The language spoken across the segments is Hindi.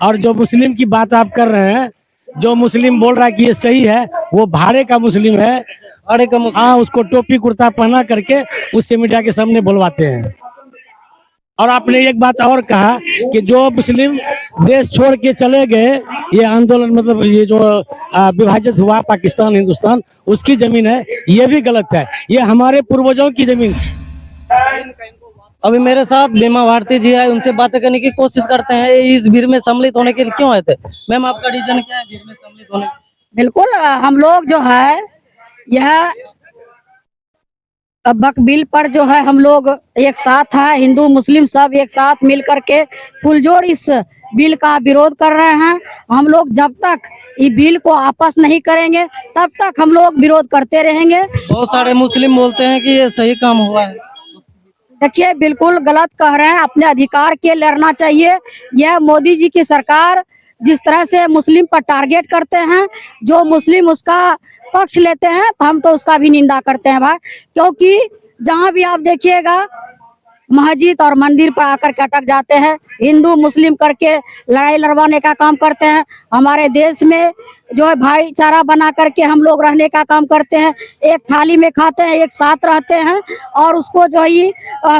और जो मुस्लिम की बात आप कर रहे हैं, जो मुस्लिम बोल रहा है कि ये सही है, वो भाड़े का मुस्लिम है। अरे कम हाँ, उसको टोपी कुर्ता पहना करके उससे मीडिया के सामने बुलवाते हैं। और आपने एक बात और कहा कि जो मुस्लिम देश छोड़ के चले गए, ये आंदोलन मतलब ये जो विभाजित हुआ पाकिस्तान हिंदुस्तान, उसकी जमीन है, ये भी गलत है। ये हमारे पूर्वजों की जमीन थी। अभी मेरे साथ बीमा भारती जी है, उनसे बातें करने की कोशिश करते हैं। इस भीड़ में सम्मिलित होने के लिए क्यों आए थे? मैम, आपका रीजन क्या है भीड़ में सम्मिलित होने का? बिल्कुल हम लोग जो है यह वक्फ बिल पर जो है हम लोग एक साथ हैं, हिंदू मुस्लिम सब एक साथ मिल करके पुरजोर इस बिल का विरोध कर रहे हैं। हम लोग जब तक ये बिल को आपस नहीं करेंगे तब तक हम लोग विरोध करते रहेंगे। बहुत सारे मुस्लिम बोलते हैं कि ये सही काम हुआ है। देखिए, बिल्कुल गलत कह रहे हैं। अपने अधिकार के लड़ना चाहिए। यह मोदी जी की सरकार जिस तरह से मुस्लिम पर टारगेट करते हैं, जो मुस्लिम उसका पक्ष लेते हैं, तो हम तो उसका भी निंदा करते हैं भाई। क्योंकि जहां भी आप देखिएगा मस्जिद और मंदिर पर आकर के अटक जाते हैं, हिंदू मुस्लिम करके लड़ाई लड़वाने का काम करते हैं। हमारे देश में जो है भाईचारा बना करके हम लोग रहने का काम करते हैं, एक थाली में खाते हैं, एक साथ रहते हैं और उसको जो है ये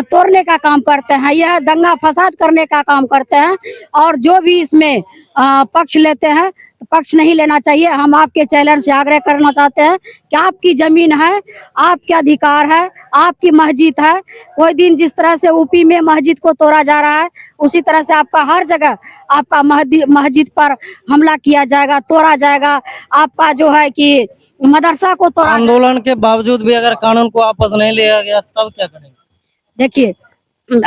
तोड़ने का काम करते हैं, यह दंगा फसाद करने का काम करते हैं। और जो भी इसमें पक्ष लेते हैं, पक्ष नहीं लेना चाहिए। हम आपके चैनल से आग्रह करना चाहते हैं कि आपकी जमीन है, आपके अधिकार है, आपकी मस्जिद है। कोई दिन जिस तरह से यूपी में मस्जिद को तोड़ा जा रहा है, उसी तरह से आपका हर जगह आपका मस्जिद पर हमला किया जाएगा, तोड़ा जाएगा। आपका जो है कि मदरसा को तोड़ा। आंदोलन के बावजूद भी अगर कानून को वापस नहीं लिया गया तब क्या करेंगे? देखिए,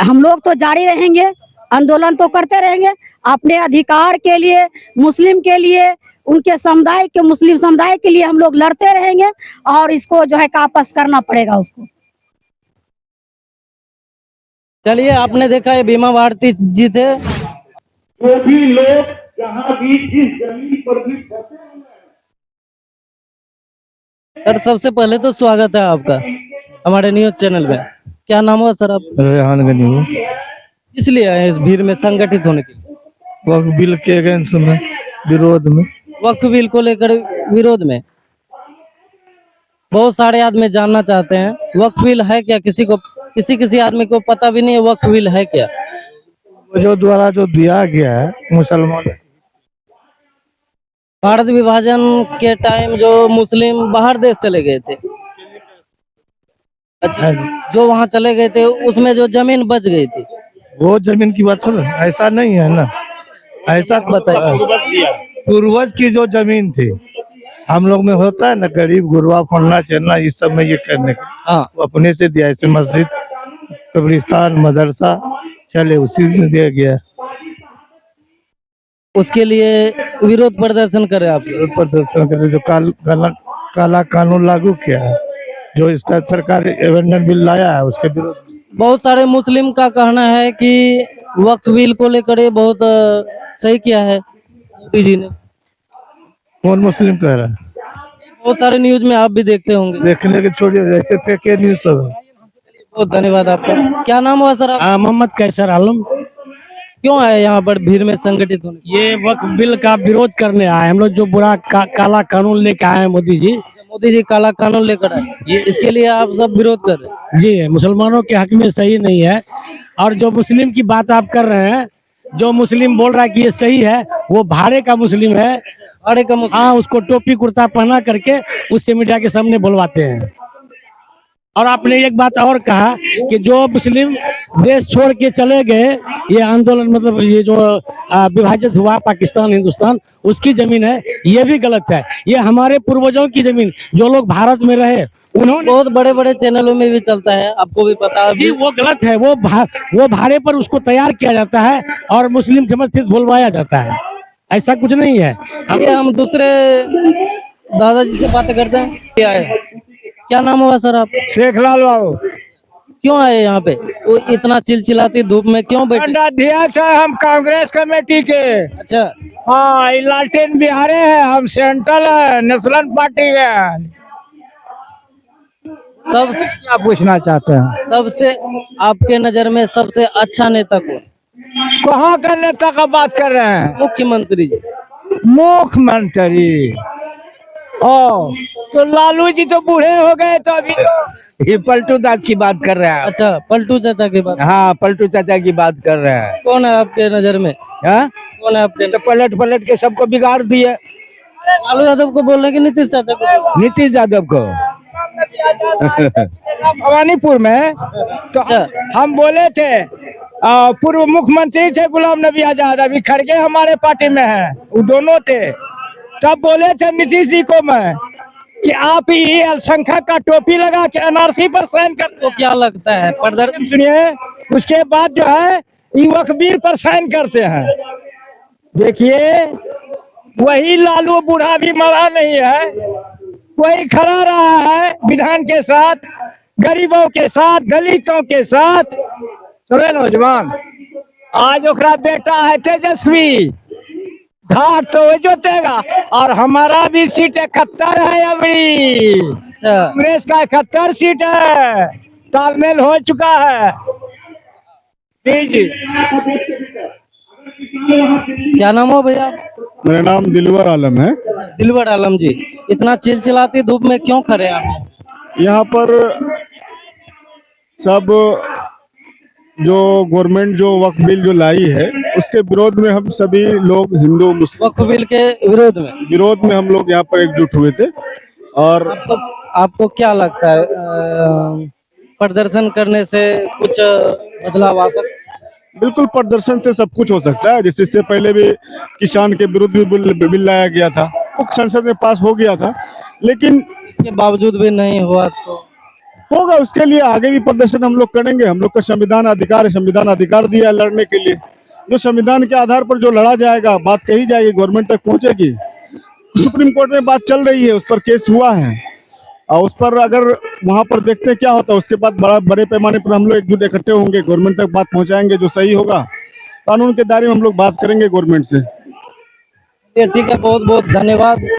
हम लोग तो जारी रहेंगे, आंदोलन तो करते रहेंगे अपने अधिकार के लिए, मुस्लिम के लिए, उनके समुदाय के, मुस्लिम समुदाय के लिए हम लोग लड़ते रहेंगे और इसको जो है वापस करना पड़ेगा उसको। चलिए, आपने देखा ये बीमा भारती जी थे। जो भी लोग जहाँ भी जिस जमीन पर भी फंसे हुए हैं। सर, सबसे पहले तो स्वागत है आपका हमारे न्यूज चैनल में। क्या नाम हुआ सर आप? रेहान गनी हूँ। इसलिए आए इस भीड़ में संगठित होने के लिए? वक्फ बिल के अगेंस्ट में, विरोध में। वक्फ बिल को लेकर विरोध में बहुत सारे आदमी जानना चाहते हैं वक्फ बिल है क्या। किसी आदमी को पता भी नहीं है वक्फ बिल है क्या। वो जो द्वारा जो दिया गया है मुसलमान, भारत विभाजन के टाइम जो मुस्लिम बाहर देश चले गए थे, अच्छा, जो वहाँ चले गए थे उसमें जो जमीन बच गई थी, वो जमीन की बात थोड़ा, ऐसा नहीं है ना। ऐसा बताइए। पूर्वज की जो जमीन थी, हम लोग में होता है ना गरीब गुरबा फलना चलना, इस सब में ये करने का, हाँ, वो अपने से दिया। ऐसे मस्जिद, कब्रिस्तान, मदरसा चले, उसी में दिया गया। उसके लिए विरोध प्रदर्शन करे आपसे। विरोध प्रदर्शन करे, जो काला कानून लागू किया है, जो इसका सरकार एमेंडमेंट बिल लाया है, उसके विरोध। बहुत सारे मुस्लिम का कहना है कि वक्फ बिल को लेकर ये बहुत सही किया है मोदी जी ने। कौन मुस्लिम कह रहा है? बहुत सारे न्यूज में आप भी देखते होंगे। देखने के छोड़िए, जैसे फेक न्यूज सब है। बहुत धन्यवाद आपका। क्या नाम हुआ सर आप? मोहम्मद कैसर आलम। क्यों आए यहाँ पर भीड़ में संगठित होने? ये वक्फ बिल का विरोध करने आए हम लोग। जो बुरा काला कानून लेके आए हैं मोदी जी काला कानून लेकर आए, इसके लिए आप सब विरोध कर रहे हैं? जी, मुसलमानों के हक में सही नहीं है। और जो मुस्लिम की बात आप कर रहे हैं, जो मुस्लिम बोल रहा है कि ये सही है, वो भाड़े का मुस्लिम है। अरे कम हाँ, उसको टोपी कुर्ता पहना करके उससे मीडिया के सामने बुलवाते हैं। और आपने एक बात और कहा कि जो मुस्लिम देश छोड़ के चले गए, ये आंदोलन मतलब ये जो विभाजित हुआ पाकिस्तान हिंदुस्तान, उसकी जमीन है, ये भी गलत है। ये हमारे पूर्वजों की जमीन, जो लोग भारत में रहे उन्होंने। बहुत बड़े बड़े चैनलों में भी चलता है, आपको भी पता है। जी, वो गलत है। वो भाड़े पर उसको तैयार किया जाता है और मुस्लिम के मस्जिद बुलवाया जाता है। ऐसा कुछ नहीं है। हम दूसरे दादाजी से बातें करते हैं। क्या है, क्या नाम हुआ सर आप? शेख लाल बाबू। क्यों आए यहाँ पे? वो इतना चिलचिलाती धूप में क्यों बैठे? अध्यक्ष है हम कांग्रेस कमेटी के। अच्छा, हाँ, लालटेन बिहारे है, हम सेंट्रल नेशनल पार्टी के। सबसे क्या पूछना चाहते हैं? सबसे आपके नजर में सबसे अच्छा नेता कौन? कहाँ का नेता का बात कर रहे हैं? मुख्यमंत्री जी। मुख्यमंत्री। ओ, तो लालू जी तो बूढ़े हो गए, तो अभी तो ये पलटू दास की बात कर रहे हैं आप। अच्छा, पलटू चाचा की बात। हाँ, पलटू चाचा की बात कर रहे हैं। कौन है आपके नजर में? हाँ? कौन है आपके? तो पलट पलट के सबको बिगाड़ दिए। लालू यादव को बोल रहे हैं कि नीतीश चाचा को? नीतीश यादव को। भवानीपुर में तो हम बोले थे, पूर्व मुख्यमंत्री थे गुलाम नबी आजाद, अभी खड़गे हमारे पार्टी में है, वो दोनों थे। तब बोले थे नीतीश जी को मैं कि आप ये अल्पसंख्यक का टोपी लगा के एनआरसी पर साइन कर तो क्या लगता है प्रदर्शन? सुनिए, उसके बाद जो है युवक वीर पर साइन करते हैं। देखिए, वही लालू बूढ़ा भी मरा नहीं है, वही खड़ा रहा है विधान के साथ, गरीबों के साथ, दलितों के साथ। सुने नौजवान, आज ओकरा बेटा है तेजस्वी, घाट तो वो जोतेगा, और हमारा भी सीट 71 है अबरी। अच्छा, कांग्रेस का 71 सीट है, तालमेल हो चुका है। जी। क्या नाम हो भैया? मेरा नाम दिलवर आलम है। दिलवर आलम जी, इतना चिलचिलाती धूप में क्यों खड़े हैं आप? यहाँ पर सब जो गवर्नमेंट जो वक्फ बिल जो लाई है उसके विरोध में हम सभी लोग हिंदू मुस्लिम वक्फ बिल के विरोध में हम लोग यहाँ पर एकजुट हुए थे। और आपको क्या लगता है प्रदर्शन करने से कुछ बदलाव आ सकता है? बिल्कुल, प्रदर्शन से सब कुछ हो सकता है। जैसे इससे पहले भी किसान के विरुद्ध भी बिल लाया गया था, वो संसद में पास हो गया था, लेकिन इसके बावजूद भी नहीं हुआ तो होगा। उसके लिए आगे भी प्रदर्शन हम लोग करेंगे। हम लोग का संविधान अधिकार है, संविधान अधिकार दिया है लड़ने के लिए। जो संविधान के आधार पर जो लड़ा जाएगा, बात कही जाएगी, गवर्नमेंट तक पहुंचेगी। सुप्रीम कोर्ट में बात चल रही है, उस पर केस हुआ है, और उस पर अगर वहां पर देखते हैं क्या होता है, उसके बाद बड़े पैमाने पर हम लोग एकजुट इकट्ठे होंगे, गवर्नमेंट तक बात पहुंचाएंगे। जो सही होगा कानून के दायरे में हम लोग बात करेंगे गवर्नमेंट से। ठीक है, बहुत बहुत धन्यवाद।